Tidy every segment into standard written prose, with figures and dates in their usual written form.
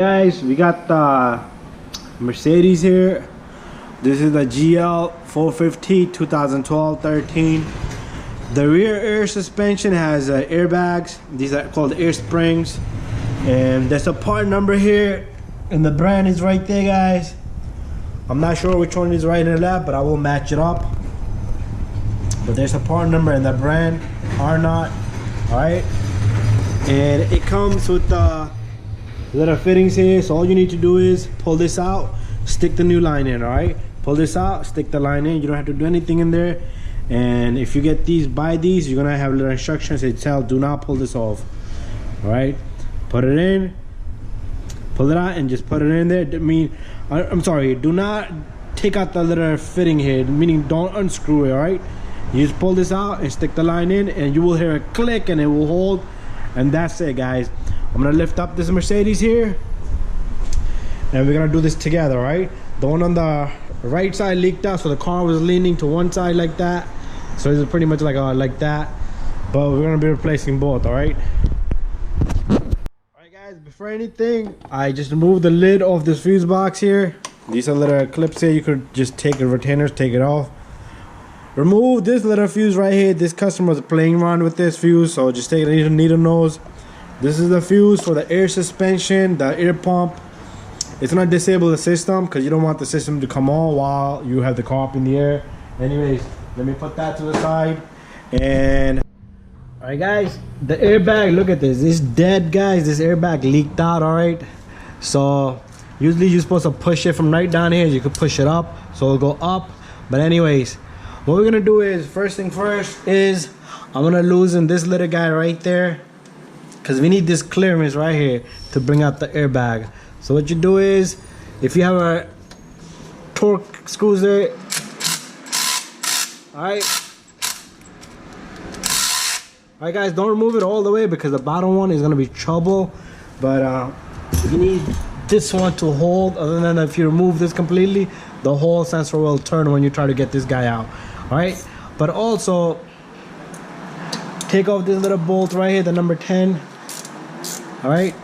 Guys, we got the Mercedes here. This is the GL450 2012-13. The rear air suspension has airbags. These are called air springs, and there's a part number here and the brand is right there, guys. I'm not sure which one is right and left, but I will match it up. But there's a part number and the brand are not. Alright, and it comes with the little fittings here, so all you need to do is pull this out, stick the new line in. All right, pull this out, stick the line in. You don't have to do anything in there. And if you get these, buy these, you're gonna have little instructions that tell do not pull this off. All right, put it in, pull it out, and just put it in there. I'm sorry, do not take out the little fitting here, meaning don't unscrew it. All right, you just pull this out and stick the line in, and you will hear a click and it will hold, and that's it, guys. I'm gonna lift up this Mercedes here and we're gonna do this together. All right, the one on the right side leaked out, so the car was leaning to one side like that, so it's pretty much like that, but we're gonna be replacing both. All right, guys, before anything, I just removed the lid off this fuse box here. These are little clips here. You could just take the retainers, take it off. Remove this little fuse right here. This customer was playing around with this fuse, so just take a needle nose. This is the fuse for the air suspension, the air pump. It's gonna disable the system because you don't want the system to come on while you have the car up in the air. Anyways, let me put that to the side. And all right, guys, the airbag, look at this. It's dead, guys. This airbag leaked out. All right, so usually you're supposed to push it from right down here. You could push it up, so it'll go up. But anyways, what we're gonna do is, first thing first is I'm gonna loosen this little guy right there, because we need this clearance right here to bring out the airbag. So what you do is, if you have a torque screws there, all right, guys, don't remove it all the way because the bottom one is gonna be trouble. But you need this one to hold. Other than if you remove this completely, the whole sensor will turn when you try to get this guy out. All right, but also take off this little bolt right here, the number 10. All right,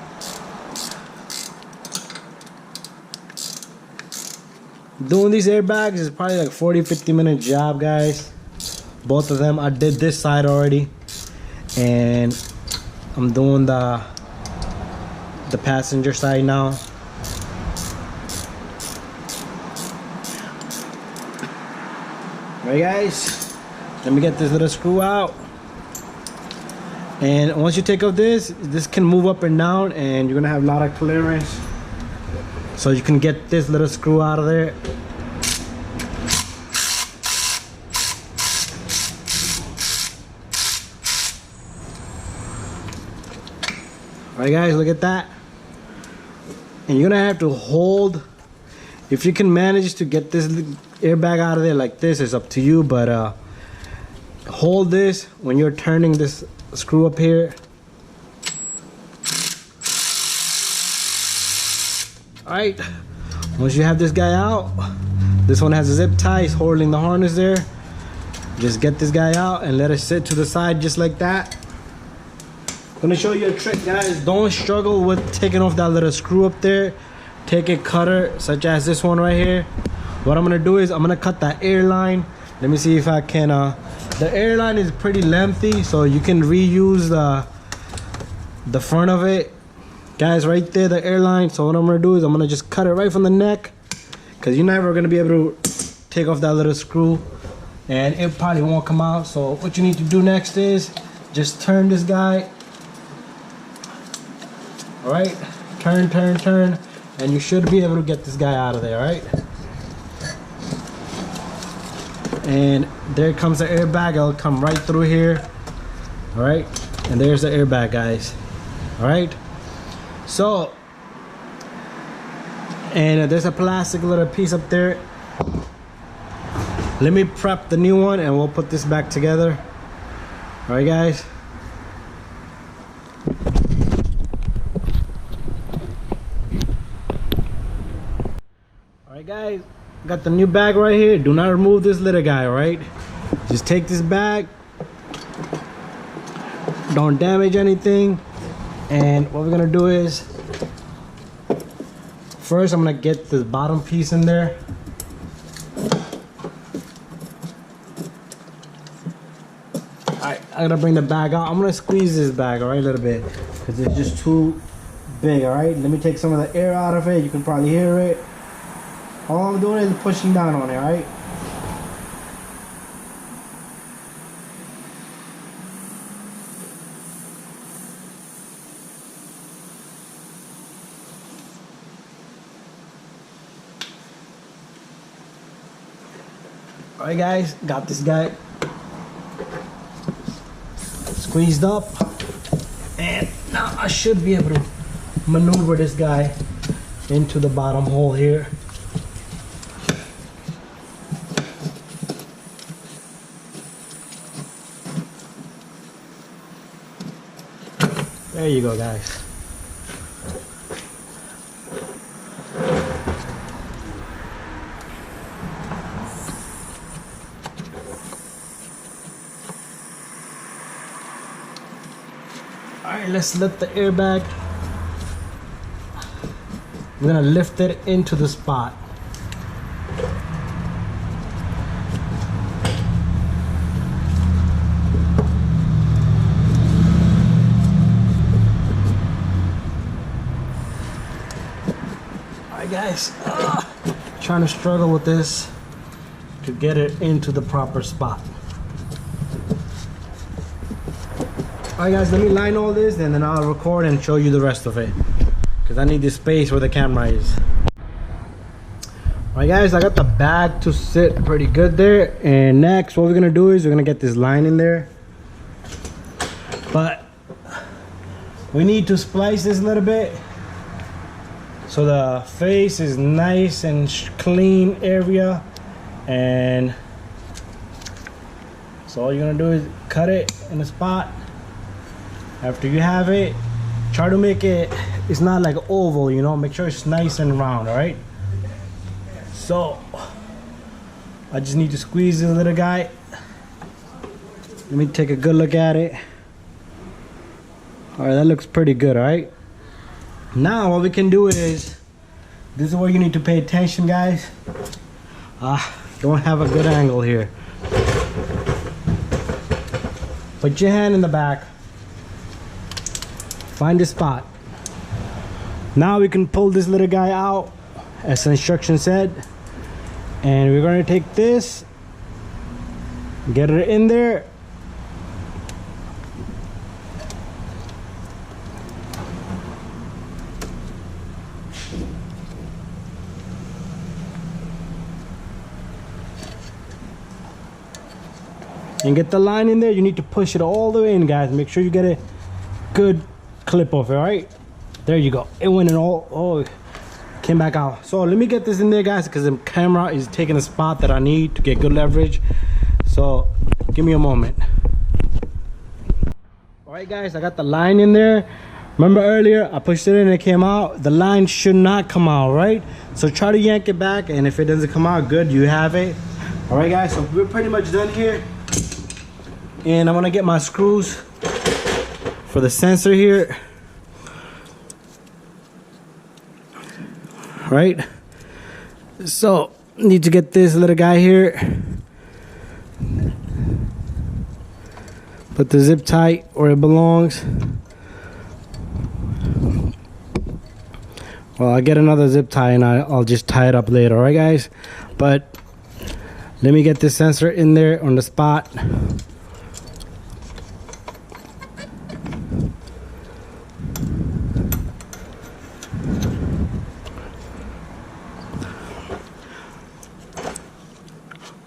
doing these airbags is probably like 40-50 minute job, guys. Both of them. I did this side already, and I'm doing the passenger side now. All right, guys, let me get this little screw out. And once you take off this can move up and down, and you're gonna have a lot of clearance, so you can get this little screw out of there. All right, guys, look at that. And you're gonna have to hold. If you can manage to get this airbag out of there like this, it's up to you, but hold this when you're turning this screw up here. All right, once you have this guy out, this one has a zip tie, it's holding the harness there. Just get this guy out and let it sit to the side just like that. I'm gonna show you a trick, guys. Don't struggle with taking off that little screw up there. Take a cutter such as this one right here. What I'm gonna do is I'm gonna cut that air line. Let me see if I can the airline is pretty lengthy, so you can reuse the front of it, guys, right there, the airline. So what I'm gonna do is I'm gonna just cut it right from the neck, because you're never gonna be able to take off that little screw, and it probably won't come out. So what you need to do next is just turn this guy. All right, turn, and you should be able to get this guy out of there. All right, and there comes the airbag. It'll come right through here. All right, and there's the airbag, guys. All right, so, and there's a plastic little piece up there. Let me prep the new one and we'll put this back together. All right, guys. All right, guys, got the new bag right here. Do not remove this little guy. All right, just take this bag, don't damage anything, And what we're gonna do is first I'm gonna get the bottom piece in there. Alright, I'm gonna bring the bag out. I'm gonna squeeze this bag, alright, a little bit, because it's just too big, alright? Let me take some of the air out of it. You can probably hear it. All I'm doing is pushing down on it, alright? Alright guys, got this guy squeezed up, and now I should be able to maneuver this guy into the bottom hole here. There you go, guys. Alright, let's let the airbag. We're gonna lift it into the spot. Alright guys, trying to struggle with this to get it into the proper spot. Alright guys, let me line all this and then I'll record and show you the rest of it, because I need the space where the camera is. Alright guys, I got the bag to sit pretty good there, and next what we're gonna do is we're gonna get this line in there, but we need to splice this a little bit so the face is nice and clean area. And so all you're gonna do is cut it in the spot. After you have it, try to make it's not like oval, you know, make sure it's nice and round. All right, so I just need to squeeze this little guy. Let me take a good look at it. All right, that looks pretty good. All right, now what we can do is, this is where you need to pay attention, guys. Don't have a good angle here. Put your hand in the back, find the spot. Now we can pull this little guy out as the instruction said, and we're going to take this, get it in there, and get the line in there. You need to push it all the way in, guys. Make sure you get a good clip off it. All right, there you go. It went in all, oh, came back out. So let me get this in there, guys, because the camera is taking a spot that I need to get good leverage. So give me a moment. All right guys, I got the line in there. Remember earlier I pushed it in and it came out. The line should not come out, right? So try to yank it back, and if it doesn't come out, good, you have it. All right guys, so we're pretty much done here, and I'm gonna get my screws for the sensor here. Right, so need to get this little guy here, put the zip tight where it belongs. Well, I'll get another zip tie and I'll just tie it up later. All right guys, but let me get this sensor in there on the spot.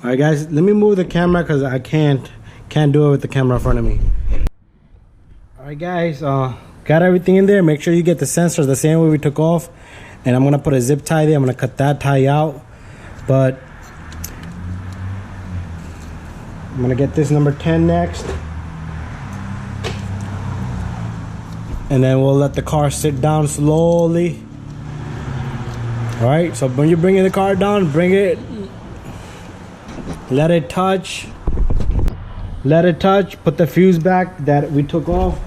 All right guys, let me move the camera because I can't do it with the camera in front of me. All right guys, got everything in there. Make sure you get the sensors the same way we took off, and I'm gonna put a zip tie there. I'm gonna cut that tie out, but I'm gonna get this number 10 next, and then we'll let the car sit down slowly. All right, so when you're bringing the car down, bring it, let it touch, put the fuse back that we took off,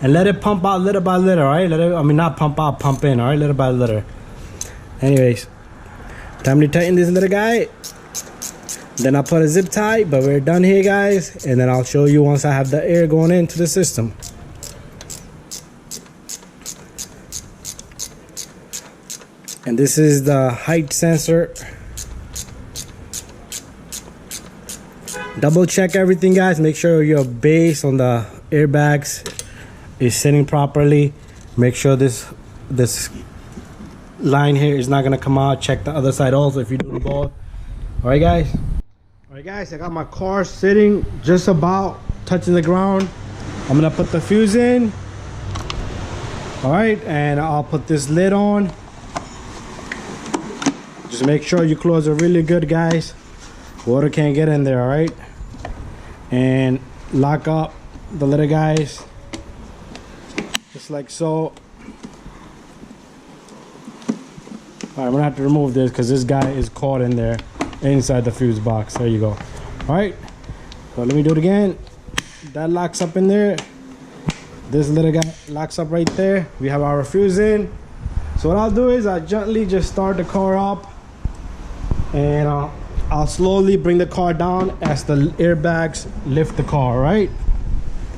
and let it pump out little by little. All right, let it, I mean not pump out, pump in. All right, little by little. Anyways, time to tighten this little guy. Then I'll put a zip tie, but we're done here, guys. And then I'll show you once I have the air going into the system. And this is the height sensor. Double check everything, guys. Make sure your base on the airbags is sitting properly. Make sure this line here is not gonna come out. Check the other side also if you do both. All right, guys. All right, guys. I got my car sitting just about touching the ground. I'm gonna put the fuse in. All right, and I'll put this lid on. Just make sure you close it really good, guys. Water can't get in there. All right, and lock up the little guys just like so. All right, I'm gonna have to remove this because this guy is caught in there inside the fuse box. There you go. All right, so let me do it again. That locks up in there. This little guy locks up right there. We have our fuse in. So what I'll do is I'll gently just start the car up, and I'll slowly bring the car down as the airbags lift the car. Right,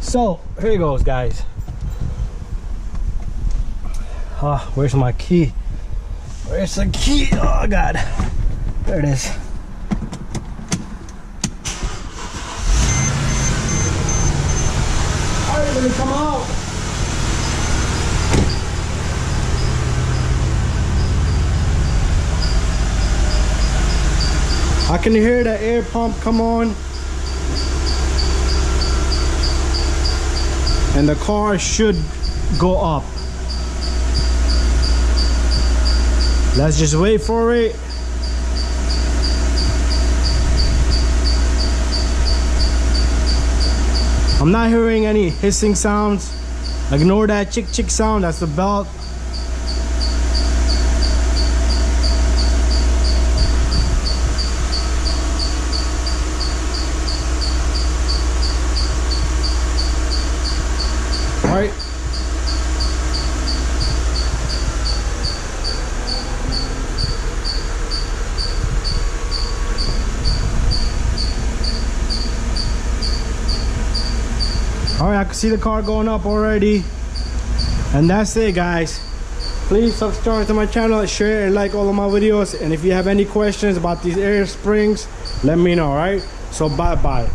so here it goes, guys. Where's my key? Where's the key? Oh God, there it is. All right, let me come out. I can hear the air pump come on, and the car should go up. Let's just wait for it. I'm not hearing any hissing sounds. Ignore that chick chick sound, that's the belt. All right. All right, I can see the car going up already. And that's it, guys. Please subscribe to my channel, share and like all of my videos. And if you have any questions about these air springs, let me know. All right, so bye bye.